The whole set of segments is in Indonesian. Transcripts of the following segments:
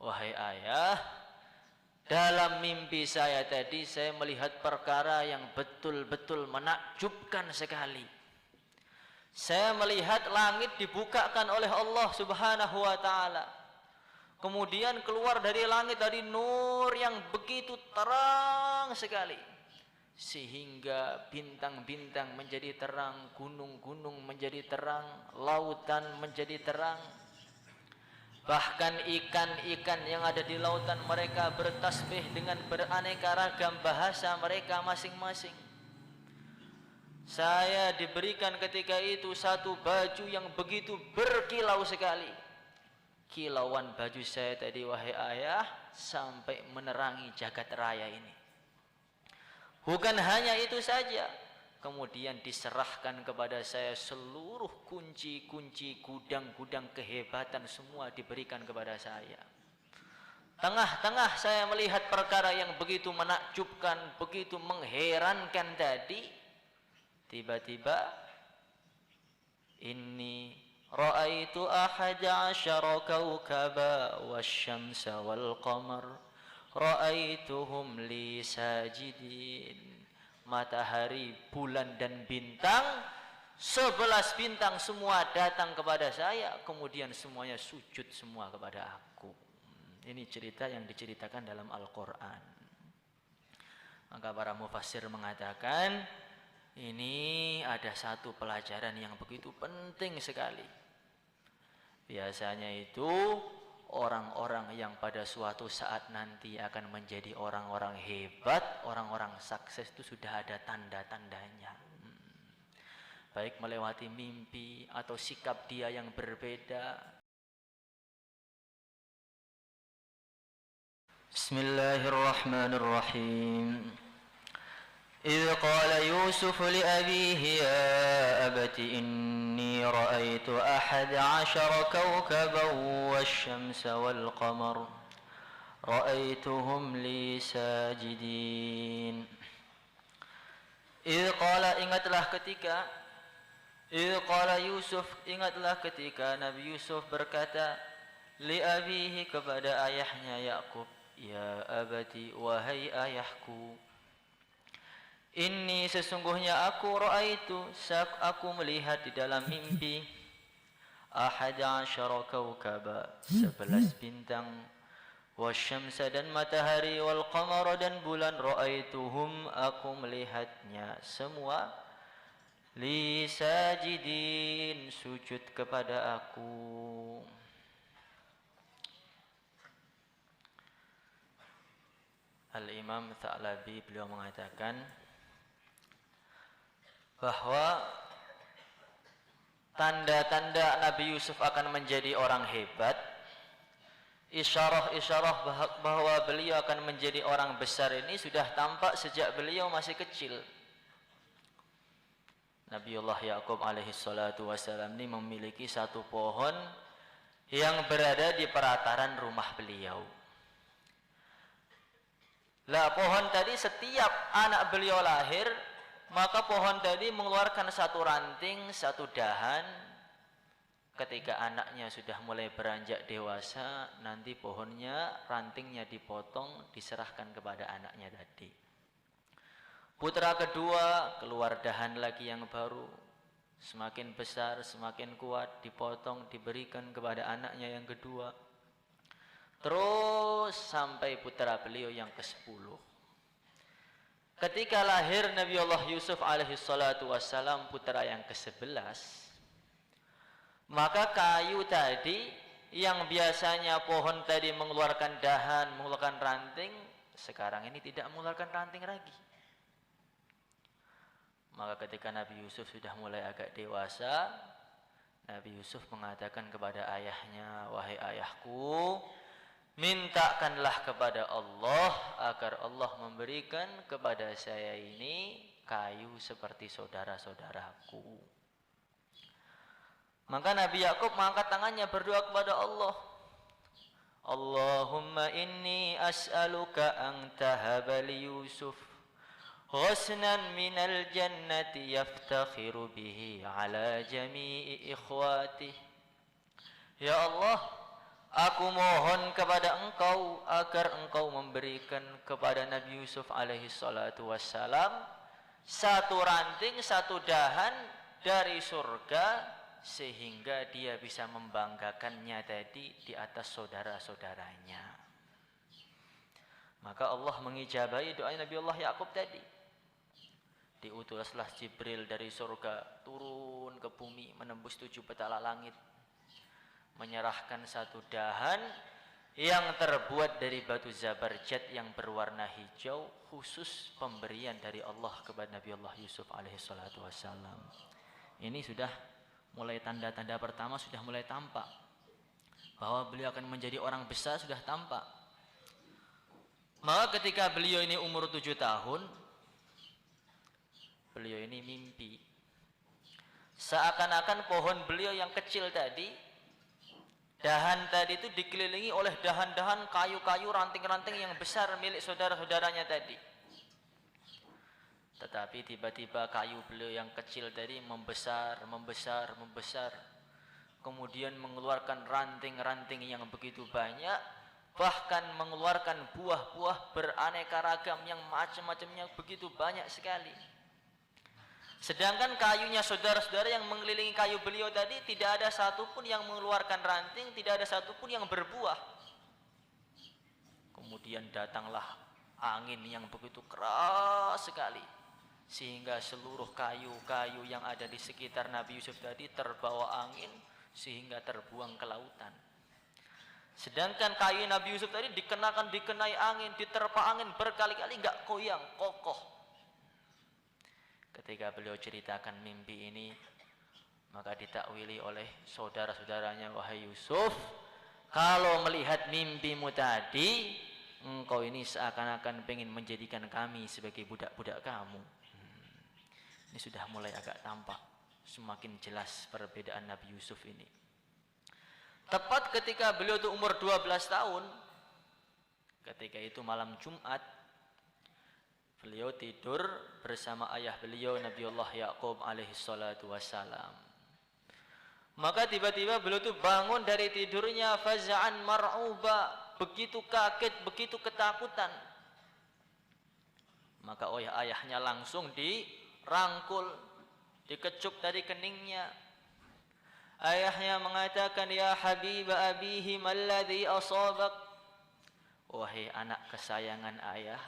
wahai ayah, dalam mimpi saya tadi saya melihat perkara yang betul-betul menakjubkan sekali. Saya melihat langit dibukakan oleh Allah Subhanahu wa taala. Kemudian keluar dari langit dari nur yang begitu terang sekali, sehingga bintang-bintang menjadi terang, gunung-gunung menjadi terang, lautan menjadi terang. Bahkan ikan-ikan yang ada di lautan mereka bertasbih dengan beraneka ragam bahasa mereka masing-masing. Saya diberikan ketika itu satu baju yang begitu berkilau sekali. Kilauan baju saya tadi wahai ayah sampai menerangi jagat raya ini. Bukan hanya itu saja, kemudian diserahkan kepada saya seluruh kunci-kunci gudang-gudang kehebatan semua diberikan kepada saya. Tengah-tengah saya melihat perkara yang begitu menakjubkan, begitu mengherankan tadi. Tiba-tiba inni ra'aitu ahada asyara kawkaba wasyamsa wal qamar ra'aituhum li sajidin. Matahari, bulan dan bintang, 11 bintang semua datang kepada saya, kemudian semuanya sujud semua kepada aku. Ini cerita yang diceritakan dalam Al-Quran. Maka para mufassir mengatakan ini ada satu pelajaran yang begitu penting sekali. Biasanya itu orang-orang yang pada suatu saat nanti akan menjadi orang-orang hebat, orang-orang sukses itu sudah ada tanda-tandanya. Baik melewati mimpi atau sikap dia yang berbeda. Bismillahirrahmanirrahim. إذ قال يوسف لأبيه يا أبت إني رأيت 11 كوكبا والشمس والقمر رأيتهم لي ساجدين. إذ قال ingatlah ketika Nabi Yusuf berkata li abihi kepada ayahnya Yakub, ya abati wahai ayahku, inni sesungguhnya aku aku melihat di dalam mimpi 11 kaukaba 11 bintang, wasyamsa dan matahari, wal qamara dan bulan, ra'aituhum aku melihatnya semua li sajidin sujud kepada aku. Al-Imam Tha'labi beliau mengatakan bahwa tanda-tanda Nabi Yusuf akan menjadi orang hebat, isyarah-isyarah bahwa beliau akan menjadi orang besar ini sudah tampak sejak beliau masih kecil. Nabiullah Yakub alaihi salatu wassalam ini memiliki satu pohon yang berada di perataran rumah beliau. Lah pohon tadi setiap anak beliau lahir, maka pohon tadi mengeluarkan satu ranting, satu dahan. Ketika anaknya sudah mulai beranjak dewasa, nanti pohonnya, rantingnya dipotong, diserahkan kepada anaknya tadi. Putra kedua, keluar dahan lagi yang baru. Semakin besar, semakin kuat, dipotong, diberikan kepada anaknya yang kedua. Terus sampai putra beliau yang ke-10. Ketika lahir Nabi Allah Yusuf alaihi salatu wassalam, putra yang ke-11, maka kayu tadi yang biasanya pohon tadi mengeluarkan dahan, mengeluarkan ranting, sekarang ini tidak mengeluarkan ranting lagi. Maka ketika Nabi Yusuf sudah mulai agak dewasa, Nabi Yusuf mengatakan kepada ayahnya, wahai ayahku, mintakanlah kepada Allah agar Allah memberikan kepada saya ini kayu seperti saudara-saudaraku. Maka Nabi Yakub mengangkat tangannya berdoa kepada Allah. Allahumma inni as'aluka an tahaba li Yusuf ghusnan minal jannati yaftakhiru bihi ala jami'i ikhwatihi. Ya Allah, aku mohon kepada Engkau agar engkau memberikan kepada Nabi Yusuf alaihi salatu wassalam satu ranting, satu dahan dari surga, sehingga dia bisa membanggakannya tadi di atas saudara-saudaranya. Maka Allah mengijabahi doa Nabi Allah Yakub tadi. Diutuslah Jibril dari surga turun ke bumi, menembus 7 petala langit, menyerahkan satu dahan yang terbuat dari batu zabarjat yang berwarna hijau, khusus pemberian dari Allah kepada Nabi Allah Yusuf alaihi salatu wassalam. Ini sudah mulai tanda-tanda pertama sudah mulai tampak bahwa beliau akan menjadi orang besar, sudah tampak. Maka ketika beliau ini umur 7 tahun, beliau ini mimpi seakan-akan pohon beliau yang kecil tadi, dahan tadi itu dikelilingi oleh dahan-dahan kayu-kayu, ranting-ranting yang besar milik saudara-saudaranya tadi. Tetapi tiba-tiba kayu beliau yang kecil tadi membesar, kemudian mengeluarkan ranting-ranting yang begitu banyak, bahkan mengeluarkan buah-buah beraneka ragam yang macam-macamnya begitu banyak sekali. Sedangkan kayunya saudara-saudara yang mengelilingi kayu beliau tadi tidak ada satupun yang mengeluarkan ranting, tidak ada satupun yang berbuah. Kemudian datanglah angin yang begitu keras sekali, sehingga seluruh kayu-kayu yang ada di sekitar Nabi Yusuf tadi terbawa angin sehingga terbuang ke lautan. Sedangkan kayu Nabi Yusuf tadi dikenai angin, diterpa angin berkali-kali, enggak goyang, kokoh. Ketika beliau ceritakan mimpi ini, maka ditakwili oleh saudara-saudaranya, wahai Yusuf, kalau melihat mimpimu tadi, engkau ini seakan-akan pengen menjadikan kami sebagai budak-budak kamu. Ini sudah mulai agak tampak, semakin jelas perbedaan Nabi Yusuf ini. Tepat ketika beliau itu umur 12 tahun, ketika itu malam Jumat, beliau tidur bersama ayah beliau Nabi Allah Yakub alaihi salatu wassalam. Maka tiba-tiba beliau itu bangun dari tidurnya faz'an mar'uba, begitu kaget, begitu ketakutan. Maka ayahnya langsung dirangkul, dikecup dari keningnya. Ayahnya mengatakan, ya habib abihi malladhi asabak, wahai anak kesayangan ayah,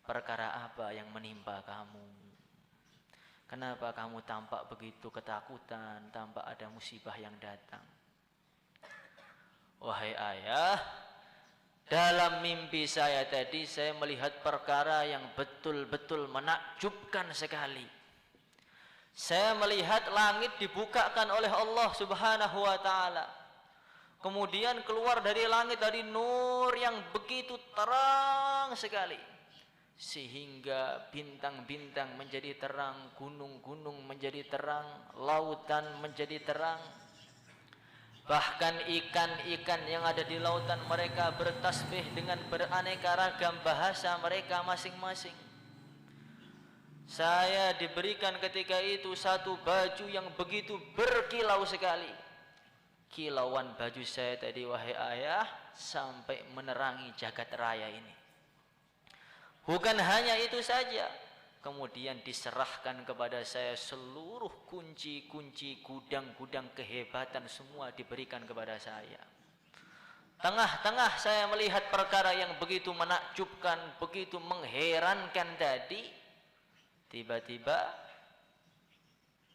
perkara apa yang menimpa kamu? Kenapa kamu tampak begitu ketakutan, tampak ada musibah yang datang? Wahai ayah, dalam mimpi saya tadi saya melihat perkara yang betul-betul menakjubkan sekali. Saya melihat langit dibukakan oleh Allah Subhanahu wa taala. Kemudian keluar dari langit dari nur yang begitu terang sekali, sehingga bintang-bintang menjadi terang, gunung-gunung menjadi terang, lautan menjadi terang. Bahkan ikan-ikan yang ada di lautan mereka bertasbih dengan beraneka ragam bahasa mereka masing-masing. Saya diberikan ketika itu satu baju yang begitu berkilau sekali. Kilauan baju saya tadi, wahai ayah, sampai menerangi jagat raya ini. Bukan hanya itu saja, kemudian diserahkan kepada saya seluruh kunci-kunci gudang-gudang kehebatan, semua diberikan kepada saya. Tengah-tengah saya melihat perkara yang begitu menakjubkan, begitu mengherankan tadi, tiba-tiba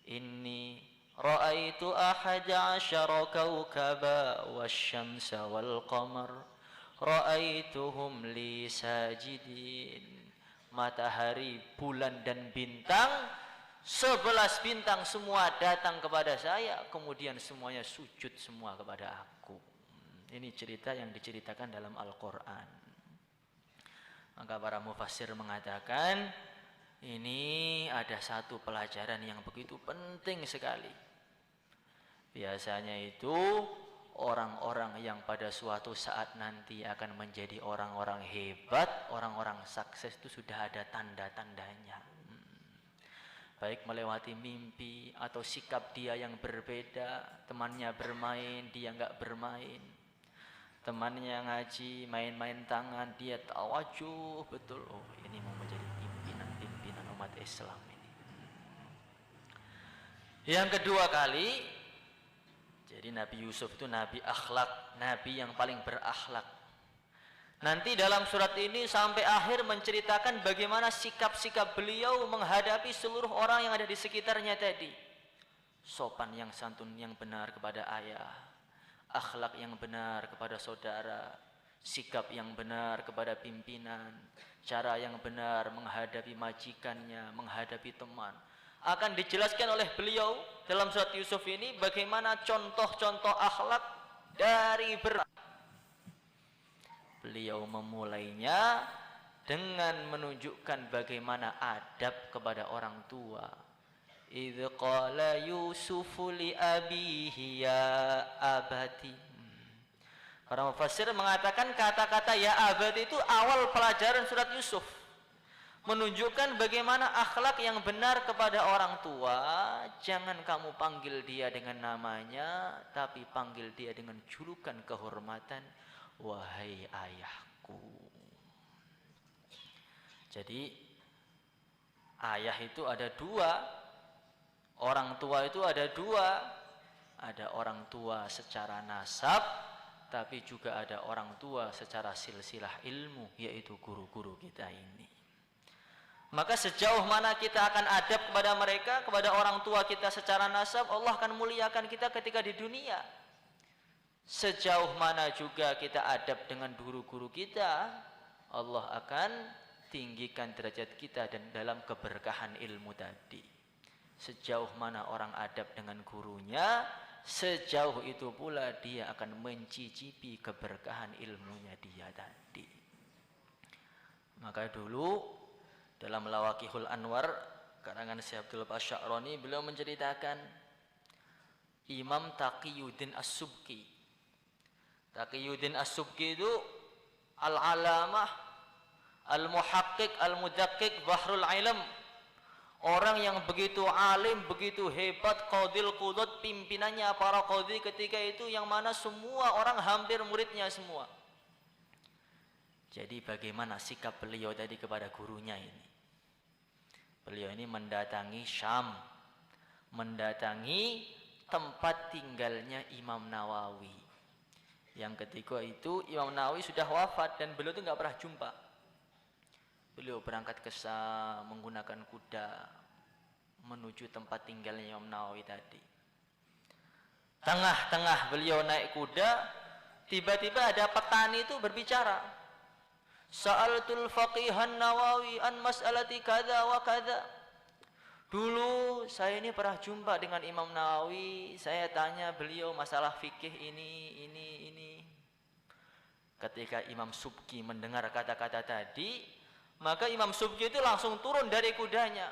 inni ra'aitu ahada asyara kawkaba wasyamsa wal qamar ra'aituhum li sajidin. Matahari, bulan dan bintang, 11 bintang semua datang kepada saya, kemudian semuanya sujud semua kepada aku. Ini cerita yang diceritakan dalam Al-Quran. Maka para mufassir mengatakan, ini ada satu pelajaran yang begitu penting sekali. Biasanya itu orang-orang yang pada suatu saat nanti akan menjadi orang-orang hebat, orang-orang sukses itu sudah ada tanda-tandanya. Baik melewati mimpi atau sikap dia yang berbeda, temannya bermain, dia enggak bermain. temannya ngaji, main-main tangan, dia tawajuh betul. Oh, ini mau menjadi pimpinan umat Islam ini. Yang kedua kali, jadi Nabi Yusuf itu nabi akhlak, nabi yang paling berakhlak. Nanti dalam surat ini sampai akhir menceritakan bagaimana sikap-sikap beliau menghadapi seluruh orang yang ada di sekitarnya tadi. Sopan yang santun yang benar kepada ayah, akhlak yang benar kepada saudara, sikap yang benar kepada pimpinan, cara yang benar menghadapi majikannya, menghadapi teman. Akan dijelaskan oleh beliau dalam surat Yusuf ini bagaimana contoh-contoh akhlak dari Beliau memulainya dengan menunjukkan bagaimana adab kepada orang tua. Idz qala Yusufu li abihi ya abati. Para mufassir mengatakan kata-kata ya abati itu awal pelajaran surat Yusuf. Menunjukkan bagaimana akhlak yang benar kepada orang tua. Jangan kamu panggil dia dengan namanya, tapi panggil dia dengan julukan kehormatan. Wahai ayahku. Jadi ayah itu ada dua, orang tua itu ada dua. Ada orang tua secara nasab, tapi juga ada orang tua secara silsilah ilmu, yaitu guru-guru kita ini. Maka sejauh mana kita akan adab kepada mereka, kepada orang tua kita secara nasab, Allah akan muliakan kita ketika di dunia. Sejauh mana juga kita adab dengan guru-guru kita, Allah akan tinggikan derajat kita dan dalam keberkahan ilmu tadi. Sejauh mana orang adab dengan gurunya, sejauh itu pula dia akan mencicipi keberkahan ilmunya dia tadi. Maka dulu dalam Lawaqihul Anwar karangan Syekh Abdul Asy'arani, beliau menceritakan Imam Taqiyuddin As-Subki. Taqiyuddin As-Subki itu al-alamah, al-muhaqqiq, al-mudaqqiq, bahrul ilm. Orang yang begitu alim, begitu hebat, qadil qudud, pimpinannya para qadhi ketika itu yang mana semua orang hampir muridnya semua. Jadi bagaimana sikap beliau tadi kepada gurunya ini? Beliau ini mendatangi Syam, mendatangi tempat tinggalnya Imam Nawawi. Yang ketika itu Imam Nawawi sudah wafat dan beliau itu nggak pernah jumpa. Beliau berangkat ke Syam menggunakan kuda menuju tempat tinggalnya Imam Nawawi tadi. Tengah-tengah beliau naik kuda, tiba-tiba ada petani itu berbicara. Sa'altul faqihan Nawawi an mas'alati kada wa kada. Dulu saya ini pernah jumpa dengan Imam Nawawi, saya tanya beliau masalah fikih ini. Ketika Imam Subki mendengar kata-kata tadi, maka Imam Subki itu langsung turun dari kudanya.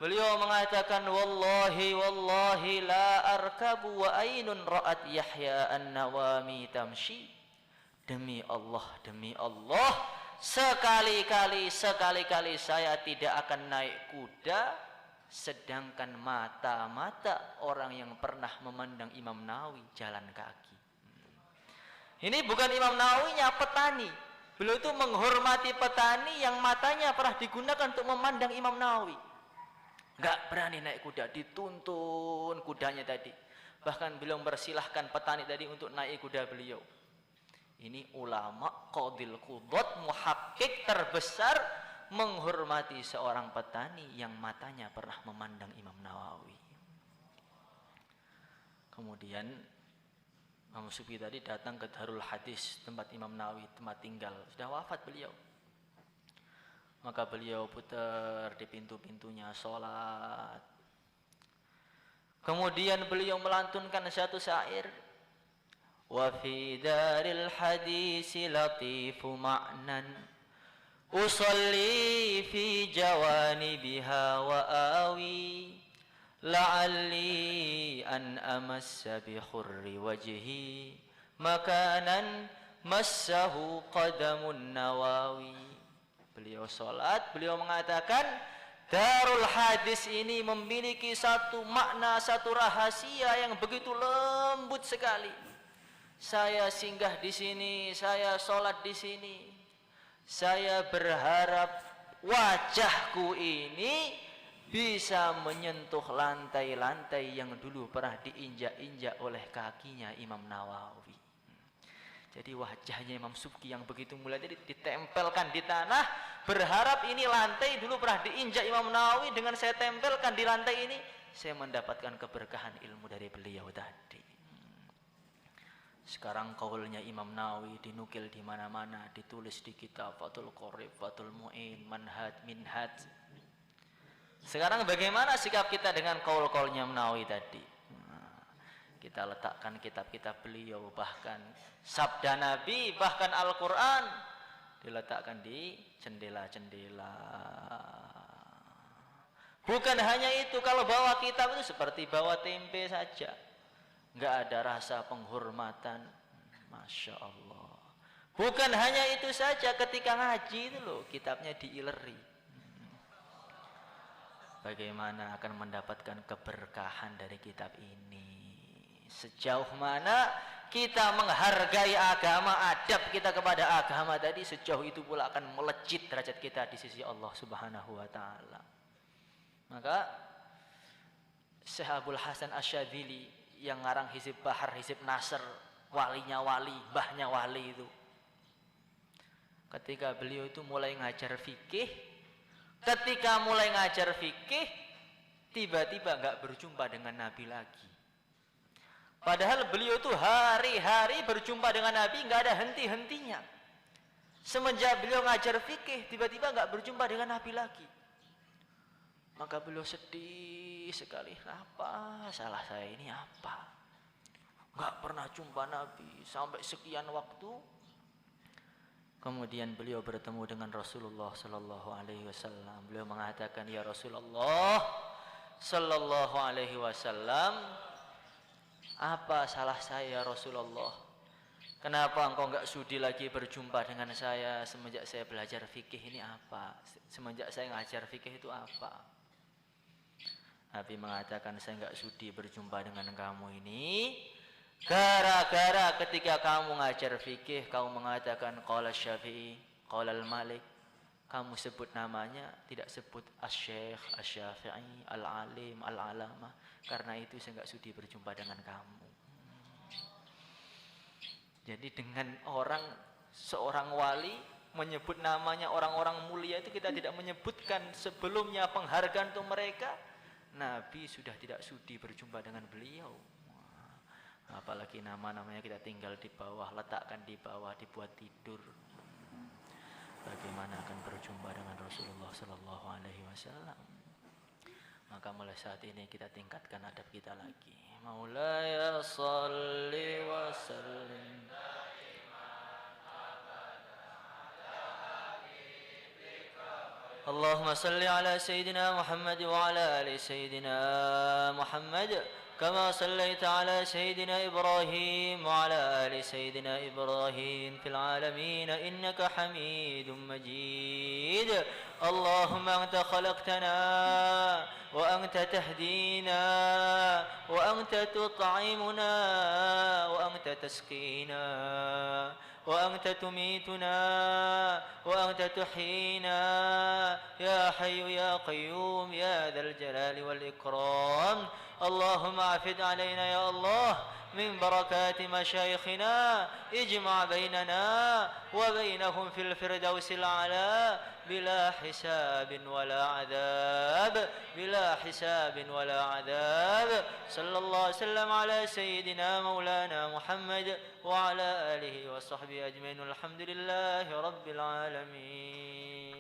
Beliau mengatakan, wallahi la arkabu wa ainun ra'at Yahya an-Nawami tamshi. Demi Allah, sekali-kali saya tidak akan naik kuda, sedangkan mata-mata orang yang pernah memandang Imam Nawawi jalan kaki. Ini bukan Imam Nawawinya, petani. Beliau itu menghormati petani yang matanya pernah digunakan untuk memandang Imam Nawawi. Enggak berani naik kuda, dituntun kudanya tadi. Bahkan beliau mempersilahkan petani tadi untuk naik kuda beliau. Ini ulama qadil qudud muhaqqiq terbesar menghormati seorang petani yang matanya pernah memandang Imam Nawawi. Kemudian Imam Subki tadi datang ke Darul Hadis, tempat Imam Nawawi, tempat tinggal. Sudah wafat beliau. Maka beliau putar di pintu-pintunya sholat. Kemudian beliau melantunkan satu syair. Wa fi daril hadisi latifu ma'nan usalli fi jawanibiha wa awi la'alli an amassa bi khurri wajhi makanan massahu qadamun Nawawi. Beliau sholat, beliau mengatakan Darul Hadis ini memiliki satu makna, satu rahasia yang begitu lembut sekali. saya singgah di sini, saya sholat di sini. Saya berharap wajahku ini bisa menyentuh lantai-lantai yang dulu pernah diinjak-injak oleh kakinya Imam Nawawi. Jadi wajahnya Imam Subki yang begitu mulia jadi ditempelkan di tanah, berharap ini lantai dulu pernah diinjak Imam Nawawi, dengan saya tempelkan di lantai ini, saya mendapatkan keberkahan ilmu dari beliau tadi. Sekarang kaulnya Imam Nawawi dinukil di mana-mana, ditulis di kitab Fathul Qorib, Fathul Mu'in, Manhaj, Minhaj. Sekarang bagaimana sikap kita dengan kaul-kaulnya Imam Nawawi tadi? Kita letakkan kitab-kitab beliau, bahkan sabda Nabi, bahkan Al-Quran diletakkan di jendela-jendela. Bukan hanya itu, kalau bawa kitab itu seperti bawa tempe saja, nggak ada rasa penghormatan. Masya Allah. Bukan hanya itu saja, ketika ngaji itu loh kitabnya diileri. Bagaimana akan mendapatkan keberkahan dari kitab ini? Sejauh mana kita menghargai agama, adab kita kepada agama tadi, sejauh itu pula akan melejit derajat kita di sisi Allah Subhanahu wa taala. Maka Syekh Abdul Hasan Asy-Syadzili yang ngarang Hizib Bahar, Hizib Nasr, walinya wali, mbahnya wali itu, ketika beliau itu mulai ngajar fikih, tiba-tiba nggak berjumpa dengan Nabi lagi. Padahal beliau itu hari-hari berjumpa dengan Nabi, nggak ada henti-hentinya. Semenjak beliau ngajar fikih, tiba-tiba nggak berjumpa dengan Nabi lagi. Maka beliau sedih sekali. Apa salah saya ini, apa? Nggak pernah jumpa Nabi sampai sekian waktu. Kemudian beliau bertemu dengan Rasulullah Sallallahu Alaihi Wasallam. Beliau mengatakan, ya Rasulullah Sallallahu Alaihi Wasallam, apa salah saya Rasulullah? Kenapa engkau enggak sudi lagi berjumpa dengan saya semenjak saya belajar fikih ini apa? Semenjak saya ngajar fikih itu apa? Nabi mengatakan, saya enggak sudi berjumpa dengan kamu ini gara-gara ketika kamu ngajar fikih, kamu mengatakan qala Syafi'i, qala al-Malik, kamu sebut namanya, tidak sebut Asy-Syaikh, Asy-Syafi'i, Al-Alim, Al-Alamah. Karena itu saya enggak sudi berjumpa dengan kamu. Jadi dengan seorang wali menyebut namanya, orang-orang mulia itu kita tidak menyebutkan sebelumnya penghargaan untuk mereka, Nabi sudah tidak sudi berjumpa dengan beliau. Apalagi nama-namanya kita tinggal di bawah, letakkan di bawah, dibuat tidur. Bagaimana akan berjumpa dengan Rasulullah Sallallahu Alaihi Wasallam? Maka mulai saat ini kita tingkatkan adab kita lagi. Maulaya salli wa sallim Allahumma salli ala Sayyidina Muhammad wa ala ali Sayyidina Muhammad كما صليت على سيدنا إبراهيم وعلى آل سيدنا إبراهيم في العالمين إنك حميد مجيد اللهم أنت خلقتنا وأنت تهدينا وأنت تطعمنا وأنت تسقينا وأنت تميتنا وأنت تحيينا يا حي يا قيوم يا ذا الجلال والإكرام اللهم أعفد علينا يا الله من بركات مشايخنا اجمع بيننا وبينهم في الفردوس الأعلى بلا حساب ولا عذاب بلا حساب ولا عذاب صلى الله وسلم على سيدنا مولانا محمد وعلى آله وصحبه أجمعين الحمد لله رب العالمين.